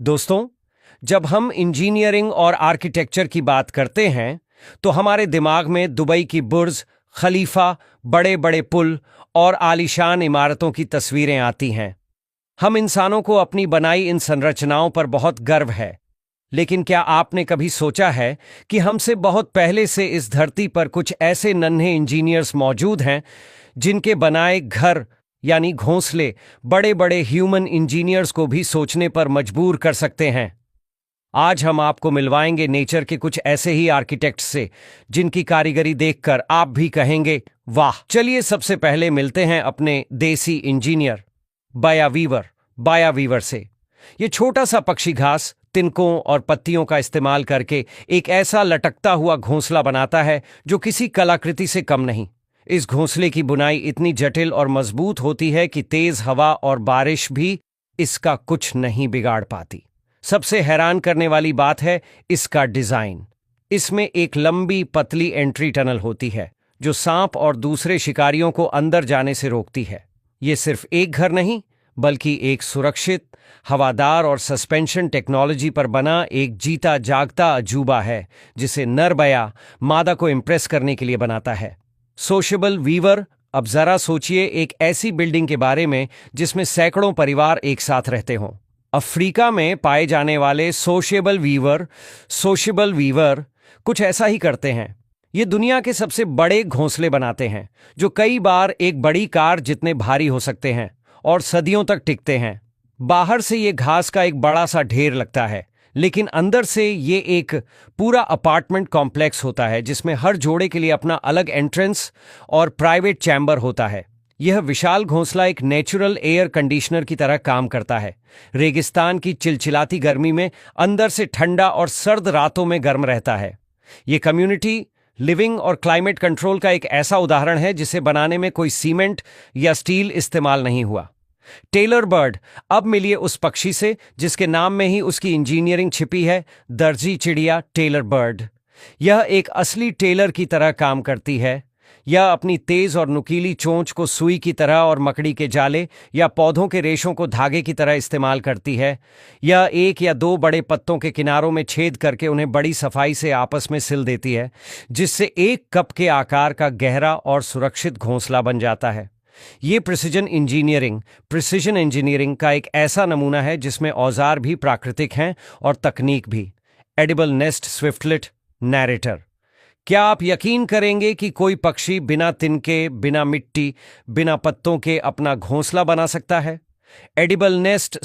दोस्तों, जब हम इंजीनियरिंग और आर्किटेक्चर की बात करते हैं तो हमारे दिमाग में दुबई की बुर्ज खलीफा, बड़े बड़े पुल और आलीशान इमारतों की तस्वीरें आती हैं। हम इंसानों को अपनी बनाई इन संरचनाओं पर बहुत गर्व है, लेकिन क्या आपने कभी सोचा है कि हमसे बहुत पहले से इस धरती पर कुछ ऐसे नन्हे इंजीनियर्स मौजूद हैं जिनके बनाए घर यानी घोंसले बड़े बड़े ह्यूमन इंजीनियर्स को भी सोचने पर मजबूर कर सकते हैं। आज हम आपको मिलवाएंगे नेचर के कुछ ऐसे ही आर्किटेक्ट्स से जिनकी कारीगरी देखकर आप भी कहेंगे वाह। चलिए सबसे पहले मिलते हैं अपने देसी इंजीनियर बाया वीवर से। ये छोटा सा पक्षी घास, तिनकों और पत्तियों का इस्तेमाल करके एक ऐसा लटकता हुआ घोंसला बनाता है जो किसी कलाकृति से कम नहीं। इस घोंसले की बुनाई इतनी जटिल और मजबूत होती है कि तेज हवा और बारिश भी इसका कुछ नहीं बिगाड़ पाती। सबसे हैरान करने वाली बात है इसका डिजाइन। इसमें एक लंबी पतली एंट्री टनल होती है जो सांप और दूसरे शिकारियों को अंदर जाने से रोकती है। ये सिर्फ एक घर नहीं बल्कि एक सुरक्षित, हवादार और सस्पेंशन टेक्नोलॉजी पर बना एक जीता जागता अजूबा है जिसे नर बया मादा को इम्प्रेस करने के लिए बनाता है। Sociable weaver. अब जरा सोचिए एक ऐसी बिल्डिंग के बारे में जिसमें सैकड़ों परिवार एक साथ रहते हों। अफ्रीका में पाए जाने वाले सोशेबल वीवर कुछ ऐसा ही करते हैं। ये दुनिया के सबसे बड़े घोंसले बनाते हैं जो कई बार एक बड़ी कार जितने भारी हो सकते हैं और सदियों तक टिकते हैं। बाहर से ये घास का एक बड़ा सा ढेर लगता है, लेकिन अंदर से ये एक पूरा अपार्टमेंट कॉम्प्लेक्स होता है जिसमें हर जोड़े के लिए अपना अलग एंट्रेंस और प्राइवेट चैम्बर होता है। यह विशाल घोंसला एक नेचुरल एयर कंडीशनर की तरह काम करता है। रेगिस्तान की चिलचिलाती गर्मी में अंदर से ठंडा और सर्द रातों में गर्म रहता है। यह कम्युनिटी लिविंग और क्लाइमेट कंट्रोल का एक ऐसा उदाहरण है जिसे बनाने में कोई सीमेंट या स्टील इस्तेमाल नहीं हुआ। Tailor bird. अब मिलिए उस पक्षी से जिसके नाम में ही उसकी इंजीनियरिंग छिपी है, दर्जी चिड़िया टेलर बर्ड। यह एक असली टेलर की तरह काम करती है। यह अपनी तेज और नुकीली चोंच को सुई की तरह और मकड़ी के जाले या पौधों के रेशों को धागे की तरह इस्तेमाल करती है। यह एक या दो बड़े पत्तों के किनारों में छेद करके उन्हें बड़ी सफाई से आपस में सिल देती है, जिससे एक कप के आकार का गहरा और सुरक्षित घोंसला बन जाता है। ये प्रिसिजन इंजीनियरिंग का एक ऐसा नमूना है जिसमें औजार भी प्राकृतिक हैं और तकनीक भी। Edible nest swiftlet narrator. क्या आप यकीन करेंगे कि कोई पक्षी बिना तिनके, बिना मिट्टी, बिना पत्तों के अपना घोंसला बना सकता है? Edible nest